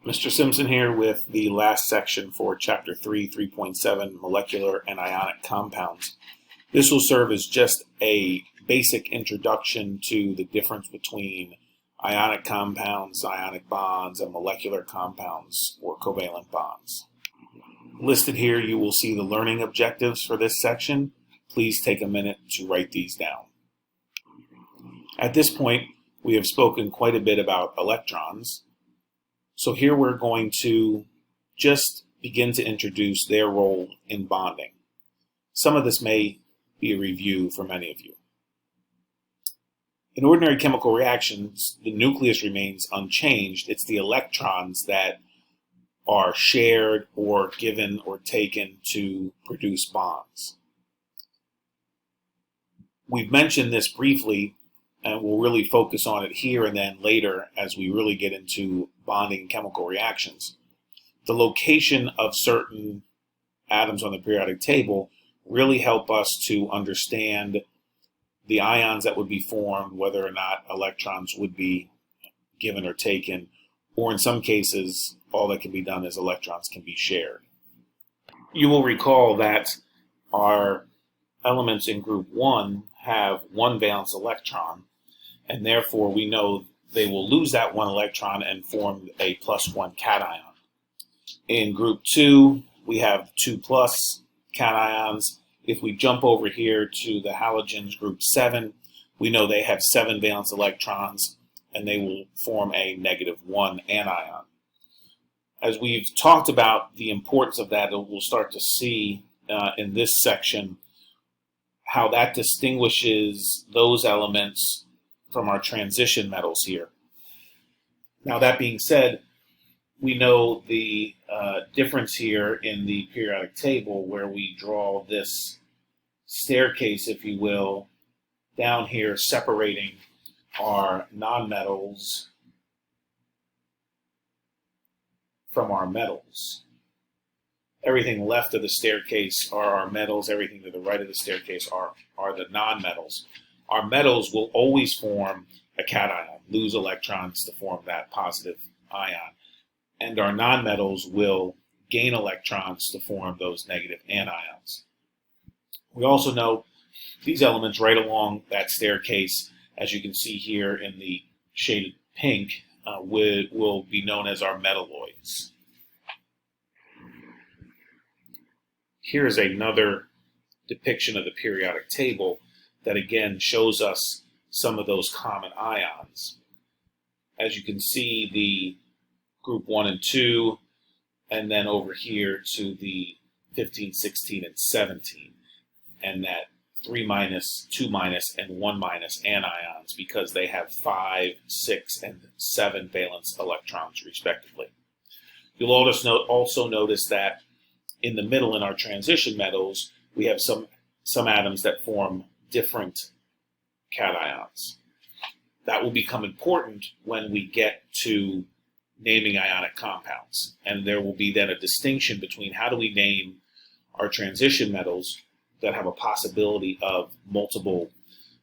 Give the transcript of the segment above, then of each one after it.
Mr. Simpson here with the last section for Chapter 3, 3.7, Molecular and Ionic Compounds. This will serve as just a basic introduction to the difference between ionic compounds, ionic bonds, and molecular compounds, or covalent bonds. Listed here, you will see the learning objectives for this section. Please take a minute to write these down. At this point, we have spoken quite a bit about electrons. So here we're going to just begin to introduce their role in bonding. Some of this may be a review for many of you. In ordinary chemical reactions, the nucleus remains unchanged. It's the electrons that are shared or given or taken to produce bonds. We've mentioned this briefly, and we'll really focus on it here and then later as we really get into bonding and chemical reactions. The location of certain atoms on the periodic table really help us to understand the ions that would be formed, whether or not electrons would be given or taken, or in some cases, all that can be done is electrons can be shared. You will recall that our elements in group 1 have one valence electron, and therefore we know they will lose that one electron and form a +1 cation. In group 2, we have 2+ cations. If we jump over here to the halogens, group 7, we know they have 7 valence electrons, and they will form a -1 anion. As we've talked about the importance of that, we'll start to see in this section how that distinguishes those elements from our transition metals here. Now, that being said, we know the difference here in the periodic table where we draw this staircase, if you will, down here separating our nonmetals from our metals. Everything left of the staircase are our metals. Everything to the right of the staircase are the nonmetals. Our metals will always form a cation, lose electrons to form that positive ion. And our nonmetals will gain electrons to form those negative anions. We also know these elements right along that staircase, as you can see here in the shaded pink, will be known as our metalloids. Here's another depiction of the periodic table that again shows us some of those common ions. As you can see, the group 1 and 2, and then over here to the 15, 16, and 17, and that 3-, 2-, and 1- anions because they have 5, 6, and 7 valence electrons respectively. You'll also notice that in the middle in our transition metals, we have some atoms that form different cations. That will become important when we get to naming ionic compounds. And there will be then a distinction between how do we name our transition metals that have a possibility of multiple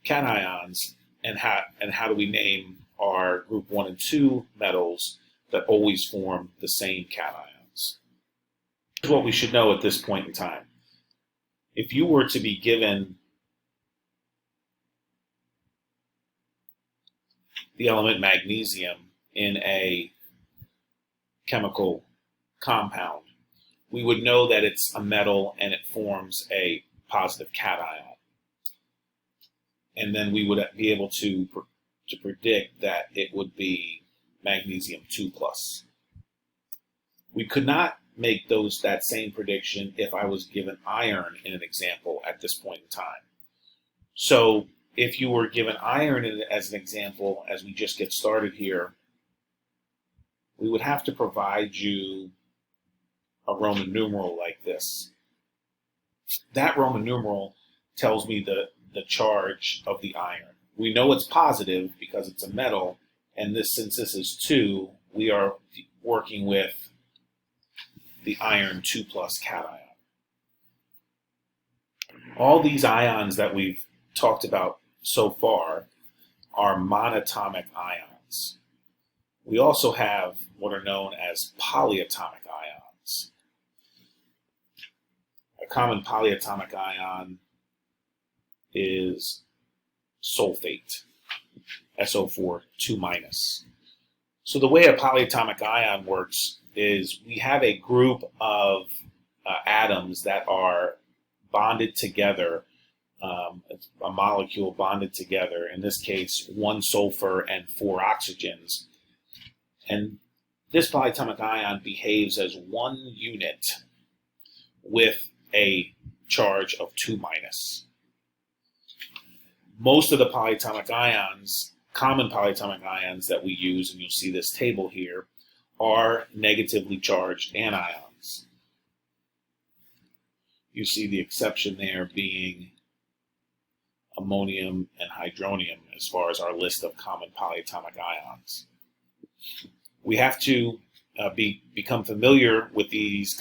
cations, and how do we name our group 1 and 2 metals that always form the same cations. Here's what we should know at this point in time. If you were to be given the element magnesium in a chemical compound, we would know that it's a metal and it forms a positive cation. And then we would be able to predict that it would be magnesium 2+. We could not make that same prediction if I was given iron in an example at this point in time. So if you were given iron as an example, as we just get started here, we would have to provide you a Roman numeral like this. That Roman numeral tells me the charge of the iron. We know it's positive because it's a metal, and since this is 2, we are working with the iron 2+ cation. All these ions that we've talked about so far are monatomic ions. We also have what are known as polyatomic ions. A common polyatomic ion is sulfate, SO4 2-. So the way a polyatomic ion works is we have a group of atoms that are bonded together, a molecule bonded together, in this case 1 sulfur and 4 oxygens. And this polyatomic ion behaves as one unit with a charge of 2-. Most of the polyatomic ions, common polyatomic ions that we use, and you'll see this table here, are negatively charged anions. You see the exception there being ammonium and hydronium as far as our list of common polyatomic ions. We have to become familiar with these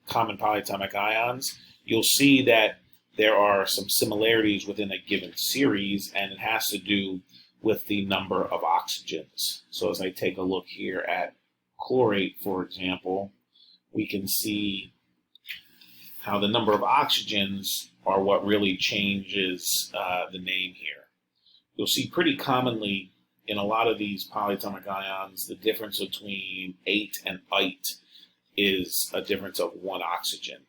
common polyatomic ions. You'll see that there are some similarities within a given series, and it has to do with the number of oxygens. So as I take a look here at chlorate, for example, we can see how the number of oxygens are what really changes the name here. You'll see pretty commonly in a lot of these polyatomic ions, the difference between 8 and 8 is a difference of 1 oxygen.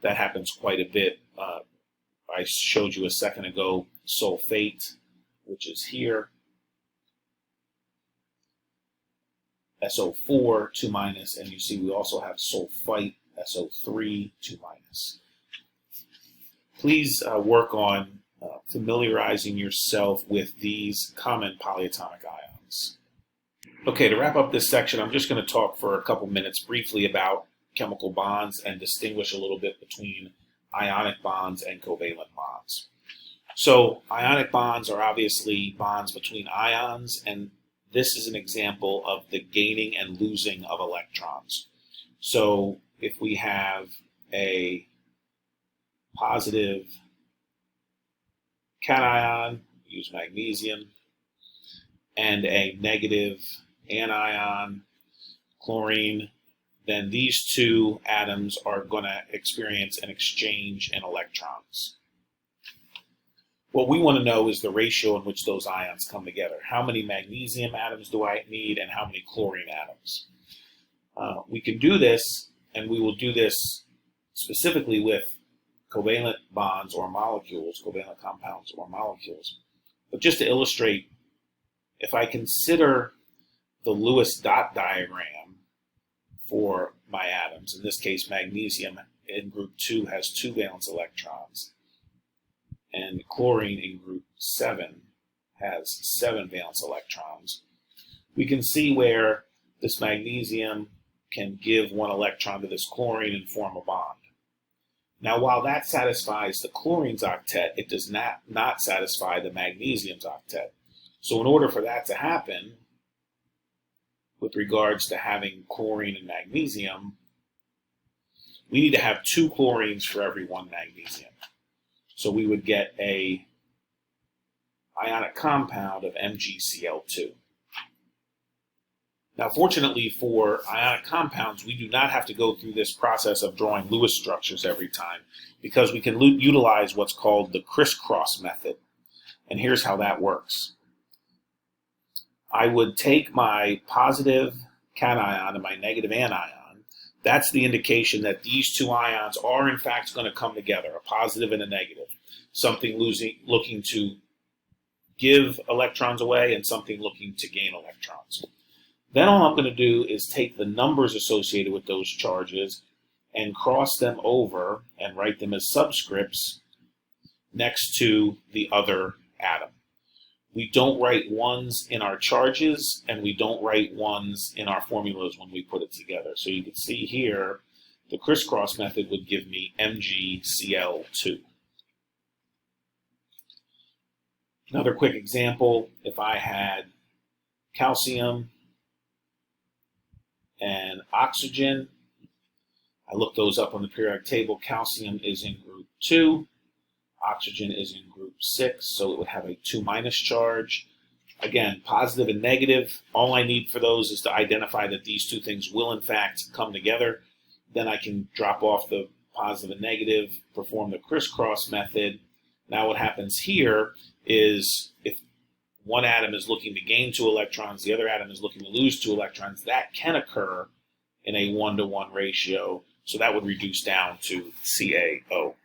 That happens quite a bit. I showed you a second ago sulfate, which is here, SO4 2-, and you see we also have sulfite, SO3 2-. Please work on familiarizing yourself with these common polyatomic ions. Okay, to wrap up this section, I'm just going to talk for a couple minutes briefly about chemical bonds and distinguish a little bit between ionic bonds and covalent bonds. So ionic bonds are obviously bonds between ions, and this is an example of the gaining and losing of electrons. So if we have a positive cation, use magnesium, and a negative anion, chlorine, then these two atoms are going to experience an exchange in electrons. What we want to know is the ratio in which those ions come together. How many magnesium atoms do I need and how many chlorine atoms? We can do this, and we will do this specifically with covalent bonds or molecules, covalent compounds or molecules. But just to illustrate, if I consider the Lewis dot diagram for my atoms, in this case magnesium in group 2 has 2 valence electrons, and chlorine in group 7 has 7 valence electrons, we can see where this magnesium can give 1 electron to this chlorine and form a bond. Now, while that satisfies the chlorine's octet, it does not satisfy the magnesium's octet. So in order for that to happen, with regards to having chlorine and magnesium, we need to have 2 chlorines for every 1 magnesium. So we would get a ionic compound of MgCl2. Now, fortunately for ionic compounds, we do not have to go through this process of drawing Lewis structures every time, because we can utilize what's called the Crisscross Method. And here's how that works. I would take my positive cation and my negative anion. That's the indication that these 2 ions are in fact going to come together, a positive and a negative. Something looking to give electrons away and something looking to gain electrons. Then all I'm going to do is take the numbers associated with those charges and cross them over and write them as subscripts next to the other atom. We don't write 1s in our charges, and we don't write 1s in our formulas when we put it together. So you can see here, the crisscross method would give me MgCl2. Another quick example, if I had calcium and oxygen, I look those up on the periodic table. Calcium is in group 2. Oxygen is in group 6, so it would have a 2- charge. Again, positive and negative, all I need for those is to identify that these two things will in fact come together. Then I can drop off the positive and negative, perform the crisscross method. Now what happens here is if one atom is looking to gain 2 electrons, the other atom is looking to lose 2 electrons, that can occur in a 1-to-1 ratio. So that would reduce down to CaO.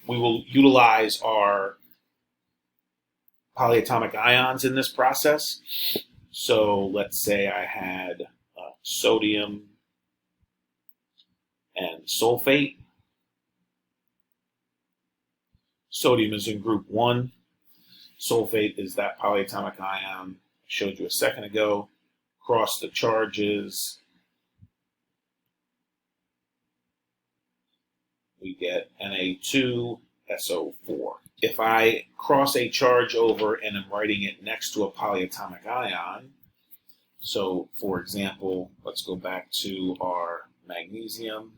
We will utilize our polyatomic ions in this process. So let's say I had sodium and sulfate. Sodium is in group 1. Sulfate is that polyatomic ion I showed you a second ago. Cross the charges. We get Na2SO4. If I cross a charge over and I'm writing it next to a polyatomic ion, so for example, let's go back to our magnesium,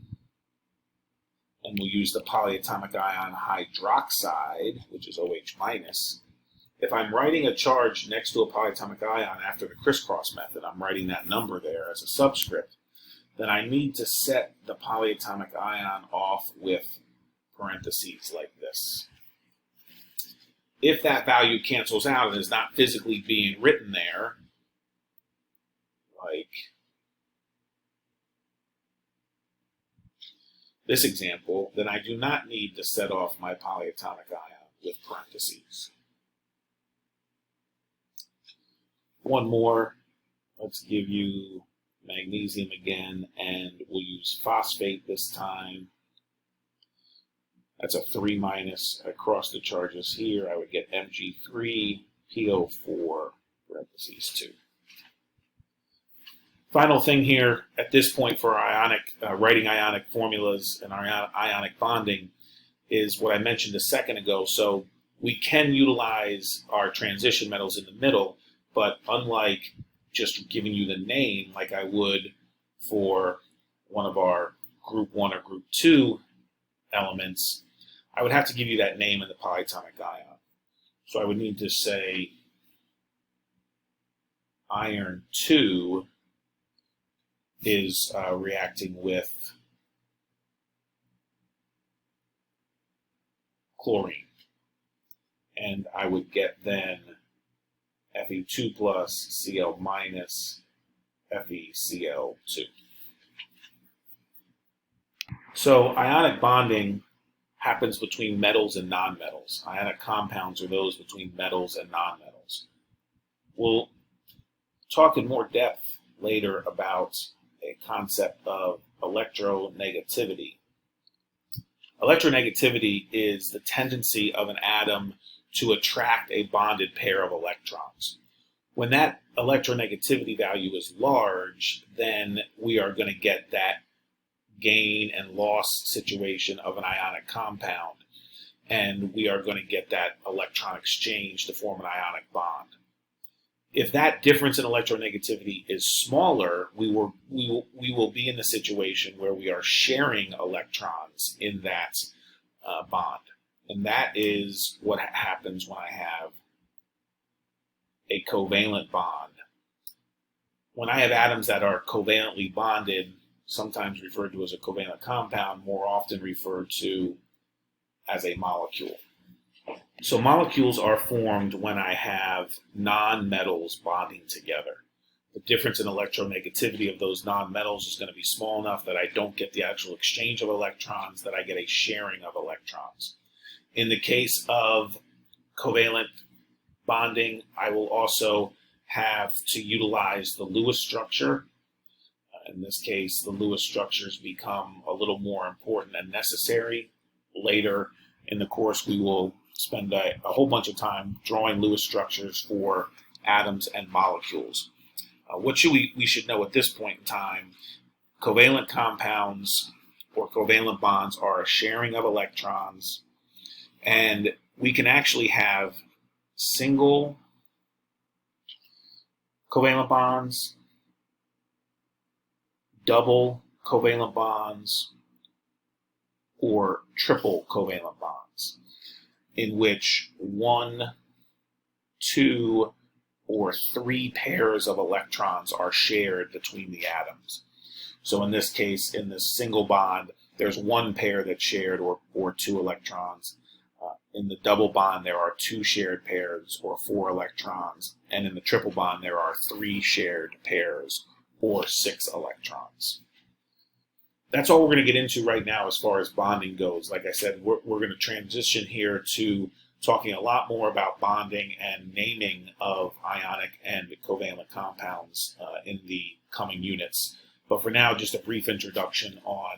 and we'll use the polyatomic ion hydroxide, which is OH minus. If I'm writing a charge next to a polyatomic ion after the crisscross method, I'm writing that number there as a subscript, then I need to set the polyatomic ion off with parentheses like this. If that value cancels out and is not physically being written there, like this example, then I do not need to set off my polyatomic ion with parentheses. One more, let's give you magnesium again, and we'll use phosphate this time. That's a 3 minus. Across the charges here, I would get Mg3PO4 parentheses 2. Final thing here at this point for ionic writing ionic formulas and ionic bonding is what I mentioned a second ago. So we can utilize our transition metals in the middle, but unlike just giving you the name like I would for one of our group 1 or group 2 elements, I would have to give you that name in the polyatomic ion. So I would need to say iron 2 is reacting with chlorine. And I would get then Fe2 plus Cl minus FeCl2. So ionic bonding happens between metals and nonmetals. Ionic compounds are those between metals and nonmetals. We'll talk in more depth later about a concept of electronegativity. Electronegativity is the tendency of an atom to attract a bonded pair of electrons. When that electronegativity value is large, then we are going to get that gain and loss situation of an ionic compound, and we are going to get that electron exchange to form an ionic bond. If that difference in electronegativity is smaller, we will be in the situation where we are sharing electrons in that bond. And that is what happens when I have a covalent bond. When I have atoms that are covalently bonded, sometimes referred to as a covalent compound, more often referred to as a molecule. So molecules are formed when I have non-metals bonding together. The difference in electronegativity of those non-metals is going to be small enough that I don't get the actual exchange of electrons, that I get a sharing of electrons. In the case of covalent bonding, I will also have to utilize the Lewis structure. In this case, the Lewis structures become a little more important and necessary. Later in the course, we will spend a whole bunch of time drawing Lewis structures for atoms and molecules. What we should know at this point in time, covalent compounds or covalent bonds are a sharing of electrons, and we can actually have single covalent bonds, double covalent bonds, or triple covalent bonds, in which one 2 or 3 pairs of electrons are shared between the atoms. So in this case, in this single bond, there's 1 pair that's shared, or 2 electrons. In the double bond, there are 2 shared pairs, or 4 electrons. And in the triple bond, there are 3 shared pairs, or 6 electrons. That's all we're going to get into right now as far as bonding goes. Like I said, we're going to transition here to talking a lot more about bonding and naming of ionic and covalent compounds in the coming units. But for now, just a brief introduction on